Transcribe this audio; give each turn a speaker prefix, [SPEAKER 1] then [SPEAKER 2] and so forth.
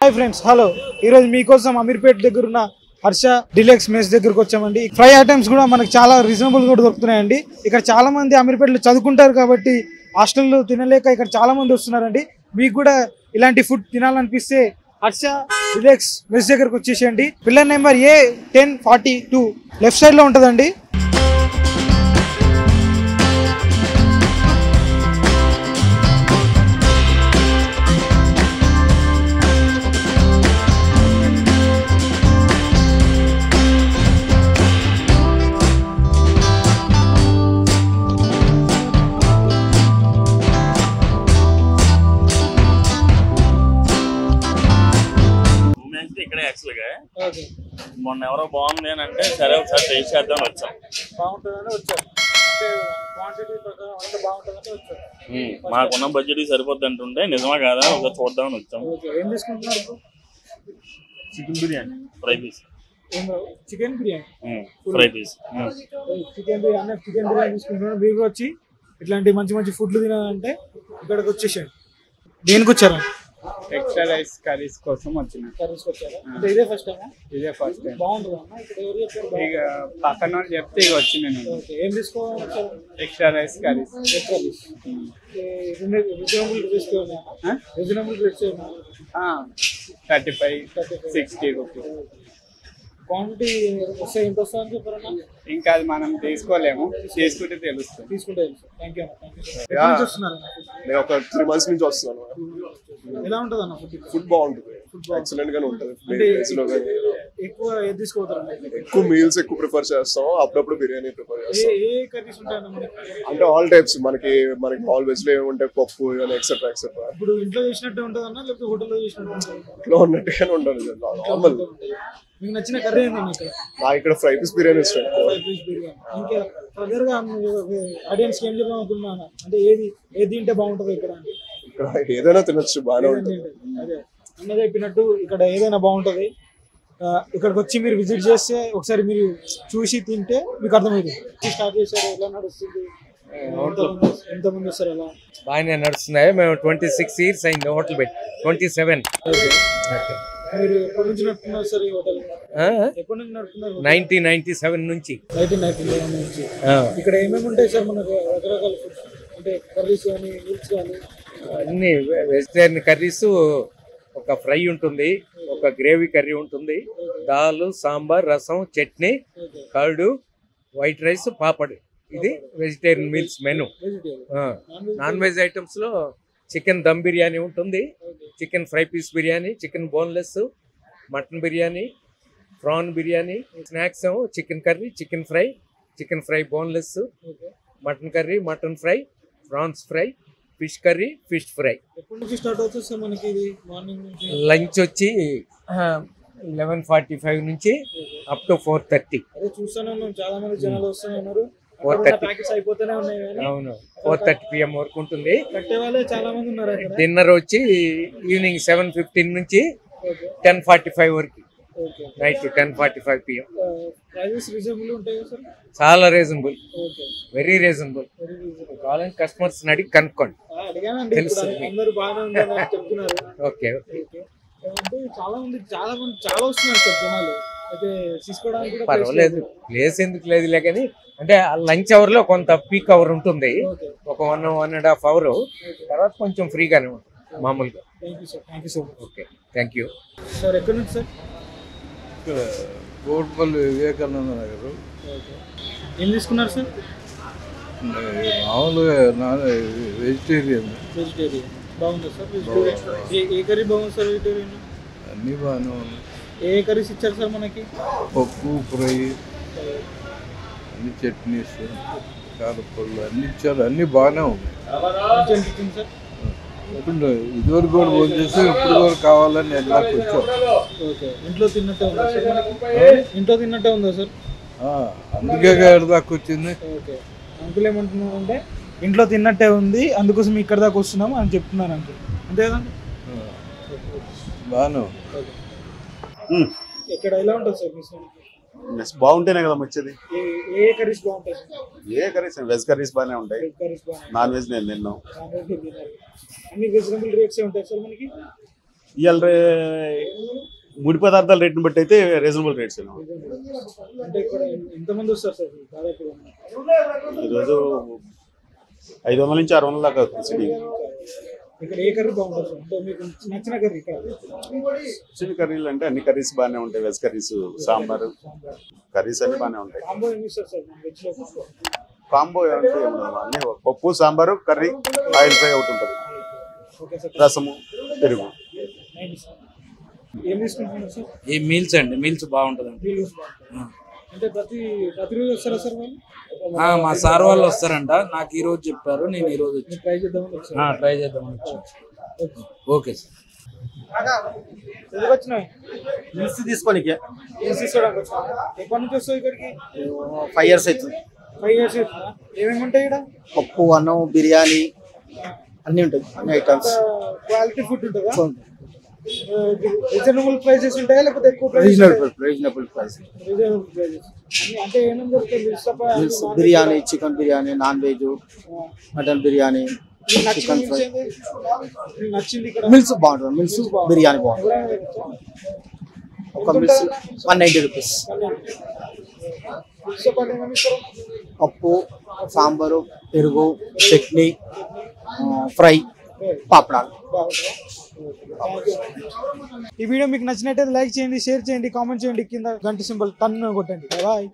[SPEAKER 1] Hi friends, hello. ఈరోజు మీకోసం అమీర్పేట్ దగ్గర ఉన్న హర్ష డిలక్స్ మెస్ దగ్గరకు వచ్చామండి. ఫ్రై ఐటమ్స్ కూడా మనకు చాలా రీజనబుల్ కూడా దొరుకుతున్నాయండి. ఇక్కడ చాలా మంది అమీర్పేటలో చదువుకుంటారు కాబట్టి హాస్టల్లో తినలేక ఇక్కడ చాలా మంది వస్తున్నారండి. మీకు కూడా ఇలాంటి ఫుడ్ తినాలనిపిస్తే హర్ష డిలక్స్ మెస్ దగ్గరకు వచ్చేసేయండి. Pillar number A1042 left side లో ఉంటుందండి.
[SPEAKER 2] మొన్న ఎవరో బాగుంది అని అంటే సరే ఒకసారి టేస్ట్ చేద్దాం వచ్చాం. మాకున్న బడ్జెట్ సరిపోద్ది అంటుంటే నిజమా కాదా ఒకసారి చూద్దామని వచ్చాం. Chicken biryani fry piece.
[SPEAKER 1] Chicken biryani
[SPEAKER 2] fry piece
[SPEAKER 1] chicken biryani తీసుకుంటున్నాను. మీరు వచ్చి ఇట్లాంటి మంచి మంచి ఫుడ్లు తినాలంటే ఇక్కడికి వచ్చేసాడు. దేనికి వచ్చారా?
[SPEAKER 3] ఎక్స్ట్రా రైస్ కర్రీస్ కోసం వచ్చిన.
[SPEAKER 1] కర్రీస్ వచ్చారా? అంటే ఇదే ఫస్ట్ టైం?
[SPEAKER 3] ఇదే ఫస్ట్ టైం.
[SPEAKER 1] బాగుంటుంది అన్న. ఇక్కడ ఎవరు చెప్పారు?
[SPEAKER 3] ఇక పక్కన వాళ్ళు చెప్తే ఇక వచ్చిన నేను.
[SPEAKER 1] ఏం తీసుకోవాలి?
[SPEAKER 3] Extra rice curries.
[SPEAKER 1] Reasonable rates reasonable rates
[SPEAKER 3] 35, 60 rupees.
[SPEAKER 1] Quantity వస్తే ఎంత వస్తుందని చెప్పారన్నా?
[SPEAKER 3] ఇంకా అది మనం తీసుకోలేము, తీసుకుంటే తెలుస్తుంది.
[SPEAKER 1] తీసుకుంటే తెలుసు. Thank you.
[SPEAKER 4] నేను ఒక 3 months నుంచి వస్తున్నాను.
[SPEAKER 1] ఎలా ఉంటుంది అన్న ఫుడ్?
[SPEAKER 4] ఫుడ్ బాగుంటుంది, ఎక్సలెంట్ గానే ఉంటుంది.
[SPEAKER 1] ఎక్కువ ఏది తీసుకోవతారు?
[SPEAKER 4] ఎక్కువ మీల్స్ ఎక్కువ ప్రిఫర్ చేస్తాం, అప్పుడప్పుడు బిర్యానీ ప్రిఫర్ చేస్తాం.
[SPEAKER 1] ఏ కర్రీస్ ఉంటాయి
[SPEAKER 4] అంటే ఆల్ టైప్స్ మనకి ఆల్ వెజ్ లో ఏముంటాయి, పప్పు ఎక్సెట్రా ఎక్సెట్రా.
[SPEAKER 1] ఇప్పుడు ఇంట్లో చేసినట్టు ఉంటుంది అన్న, లేకపోతే హోటల్లో చేసినట్టు ఉంటుంది?
[SPEAKER 4] ఇంట్లో ఉన్నట్టుగానే ఉంటుంది నార్మల్.
[SPEAKER 1] మీకు నచ్చిన కర్రీ ఏంటన్నా ఇక్కడ?
[SPEAKER 4] నాకు ఇక్కడ ఫ్రై పీస్ బిర్యానీ ఇష్టం.
[SPEAKER 1] Fry piece biryani. ఇంకా ఫర్దర్ గా ఆడియన్స్ ఏం చెప్దాం అనుకున్నాను అంటే ఏది తింటే బాగుంటుంది ఇక్కడ?
[SPEAKER 4] ఇక్కడ ఏదైనా తినొచ్చు, బాగానే ఉంటుంది.
[SPEAKER 1] అదే అన్న చెప్పినట్టు ఇక్కడ ఏదైనా బాగుంటుంది. ఇక్కడికి వచ్చి మీరు విజిట్ చేస్తే ఒకసారి మీరు చూసి తింటే మీకు అర్థమవుతుంది. స్టార్ట్ చేశారు, ఎలా నడుస్తుంది, ఎంతమంది వస్తారు, ఎలా?
[SPEAKER 5] బాగానే నడుస్తున్నాయి. మేము 26 years అయింది హోటల్ పెట్టి. 27.
[SPEAKER 1] మీరు ఎప్పటి నుంచి నడుపుతున్నారు సార్ ఈ హోటల్? ఎప్పటి నుంచి నడుపుతున్నారు?
[SPEAKER 5] 1997 నుంచి.
[SPEAKER 1] 1997 నుంచి. ఇక్కడ ఏమేమి ఉంటాయి సార్ మనకు? రకరకాల ఫుడ్స్ అంటే కర్రీస్ కానీ మీల్స్ కానీ
[SPEAKER 5] అన్ని వెజిటేరియన్ కర్రీస్. ఒక ఫ్రై ఉంటుంది, ఒక గ్రేవీ కర్రీ ఉంటుంది, dal, sambar, rasam, chutney, curd, white rice, papad. ఇది vegetarian meals menu. Non veg items లో చికెన్ దమ్ బిర్యానీ ఉంటుంది, chicken fry piece biryani, chicken boneless, mutton biryani, prawn biryani. Snacks chicken curry, chicken fry boneless, mutton curry, mutton fry, prawns fry, fish curry, fish fry.
[SPEAKER 1] ఎప్పటి నుంచి start అవుతుంది sir మనకి ఇది? Morning నుంచి.
[SPEAKER 5] Lunch వచ్చి 11:45 నుంచి అప్ టు 4:30.
[SPEAKER 1] అదే చూస్తూనే ఉన్నాం, చాలా మంది జనాలు వస్తూనే ఉన్నారు.
[SPEAKER 5] 4:30
[SPEAKER 1] అయిపోతూనే ఉన్నాయి.
[SPEAKER 5] అవును, 4:30 PM వరకు ఉంటుంది.
[SPEAKER 1] కట్టే వాళ్ళే చాలా మంది ఉన్నారు.
[SPEAKER 5] డిన్నర్ వచ్చి ఈవినింగ్ 7:15 నుంచి 10:45 వరకు, నైట్ 10:45 PM.
[SPEAKER 1] ప్రైజెస్ రీజనబుల్ ఉంటాయి సార్?
[SPEAKER 5] చాలా రీజనబుల్, వెరీ రీజనబుల్. కావాలంటే కస్టమర్స్ అడిగి కనుక్కోండి, తెలుస్తుంది.
[SPEAKER 1] అందరూ బాగానే ఉందని చెప్తున్నారు.
[SPEAKER 5] ఓకే.
[SPEAKER 1] అంటే చాలా వస్తున్నారు సార్ జనాలు. అయితే తీసుకోవడానికి
[SPEAKER 5] పర్వాలేదు, ప్లేస్ ఎందుకు లేదులే. కానీ అంటే లంచ్ అవర్ లో కొంత పీక్ అవర్ ఉంటుంది, ఒక 1.5 hour. తర్వాత కొంచెం ఫ్రీగానే ఉంటుంది మామూలుగా.
[SPEAKER 1] Thank you so much.
[SPEAKER 5] Okay, thank you
[SPEAKER 1] sir. ఎక్కడి నుంచి సార్?
[SPEAKER 6] ఇక్కడ కోట్పల్లి వివేకానంద నగర్.
[SPEAKER 1] ఏం తీసుకున్నారు సార్?
[SPEAKER 6] మామూలుగా వెజిటేరియన్.
[SPEAKER 1] బాగుందా సార్ వెజిటేరియన్? ఏ కర్రీ బాగుంది సార్ వెజిటేరియన్?
[SPEAKER 6] అన్నీ బాగానే ఉన్నాయి.
[SPEAKER 1] ఏ కర్రీస్ ఇచ్చారు సార్ మనకి?
[SPEAKER 6] పప్పు, ఫ్రై, అన్ని చట్నీస్, కారపళ్ళు అన్ని ఇచ్చారు. అన్నీ బాగానే ఉన్నాయి.
[SPEAKER 1] అనిపించింది సార్.
[SPEAKER 6] ఇప్పుడు ఇదివరకు కూడా ఫోన్ చేస్తే ఇప్పుడు కూడా కావాలని ఎట్లాకి వచ్చాం.
[SPEAKER 1] ఓకే. ఇంట్లో తిన్నట్టే ఉందా సార్ మనకి? ఇంట్లో తిన్నట్టే ఉందా సార్?
[SPEAKER 6] అందుకే దాకా వచ్చింది.
[SPEAKER 1] ఓకే. అంకుల్ ఏమంటున్నారు అంటే ఇంట్లో తిన్నట్టే ఉంది, అందుకోసం ఇక్కడ దాకా వస్తున్నాం అని చెప్తున్నారు అంకుల్. అంతే కదండి?
[SPEAKER 6] బాగానే.
[SPEAKER 1] ఇక్కడ ఎలా ఉంటుంది సార్
[SPEAKER 7] మెస్ బాగుంటేనే కదా వచ్చేది.
[SPEAKER 1] ఏ కర్రీస్ బాగుంటాయి?
[SPEAKER 7] ఏ కర్రీస్? వెజ్ కర్రీస్ బాగానే ఉంటాయి, నాన్ వెజ్ నేను తిన్నాను.
[SPEAKER 1] అన్ని రీజనబుల్ రేట్స్ ఉంటాయి సార్ మనకి.
[SPEAKER 7] ఇవాళ ముడి పదార్థాల రేట్ని బట్టి అయితే రీజనబుల్ రేట్స్
[SPEAKER 1] అంటే ఇక్కడ ఎంతమంది వస్తారు సార్ దాదాపు?
[SPEAKER 7] ఈరోజు 500 నుంచి 600 దాకా సిటీ.
[SPEAKER 1] ఇక్కడ ఏ కర్రీ బాగుంటుంది సార్? అంటే మీకు నచ్చిన కర్రీ ఇక్కడ?
[SPEAKER 7] చిన్న కర్రీలు అంటే అన్ని కర్రీస్ బాగానే ఉంటాయి. వెజ్ కర్రీస్, సాంబార్ కర్రీస్ అన్ని బాగానే ఉంటాయి.
[SPEAKER 1] కాంబో ఏమి ఇస్తారు సార్ వెజ్లో?
[SPEAKER 7] కాంబో అంటే అన్ని పప్పు, సాంబారు, కర్రీ, ఆయిల్ ఫ్రై ఒకటి ఉంటుంది,
[SPEAKER 1] ఓకే సార్.
[SPEAKER 7] రసము, పెరుగు.
[SPEAKER 1] ఏం తీసుకుంటున్నారు సార్?
[SPEAKER 8] ఈ మీల్స్ అండి, మీల్స్ బాగుంటుందండి.
[SPEAKER 1] మీల్స్ బాగుంటుంది. అంటే ప్రతిరోజు వస్తారా సార్ వాళ్ళు?
[SPEAKER 8] మా సార్ వాళ్ళు వస్తారంట, నాకు ఈ రోజు చెప్పారు, నేను ఈ రోజు వచ్చి
[SPEAKER 1] ట్రై చేద్దామని వచ్చాను.
[SPEAKER 8] ట్రై చేద్దామని వచ్చాను. Okay sir.
[SPEAKER 1] ఎందుకు వచ్చినాయి?
[SPEAKER 9] మిల్స్ తీసుకోనికి
[SPEAKER 1] తీసుకోవడానికి వచ్చా? ఎప్పటి నుంచి వస్తావు ఇక్కడికి?
[SPEAKER 9] 5 years అవుతుంది.
[SPEAKER 1] 5 years అవుతుందా? ఏమేమి ఉంటాయి ఇక్కడ?
[SPEAKER 9] పప్పు, అన్నం, బిర్యానీ అన్నీ ఉంటాయి, అన్ని ఐటమ్స్.
[SPEAKER 1] క్వాలిటీ ఫుడ్ ఉంటుందా? రీజనబుల్ ప్రైసెస్ ఉంటాయా లేకపోతే ఎక్కువ price?
[SPEAKER 9] Reasonable price.
[SPEAKER 1] Reasonable prices. అంటే ఏమేమి దొరుకుతాయి?
[SPEAKER 9] Meals biryani, chicken biryani, non veg, mutton biryani, chicken fry.
[SPEAKER 1] నచ్చింది ఇక్కడ?
[SPEAKER 9] మిల్స్ బాగుంటుంది, మిల్స్ బిర్యానీ బాగుంటుంది. ఒక మిల్స్ 190 రూపీస్. పప్పు, సాంబారు, పెరుగు, చట్నీ, ఫ్రై, పాపడాలు.
[SPEAKER 1] ఈ వీడియో మీకు నచ్చినట్టయితే లైక్ చేయండి, షేర్ చేయండి, కామెంట్ చేయండి, కింద గంట సింబల్ టన్ కొట్టండి. బాయ్.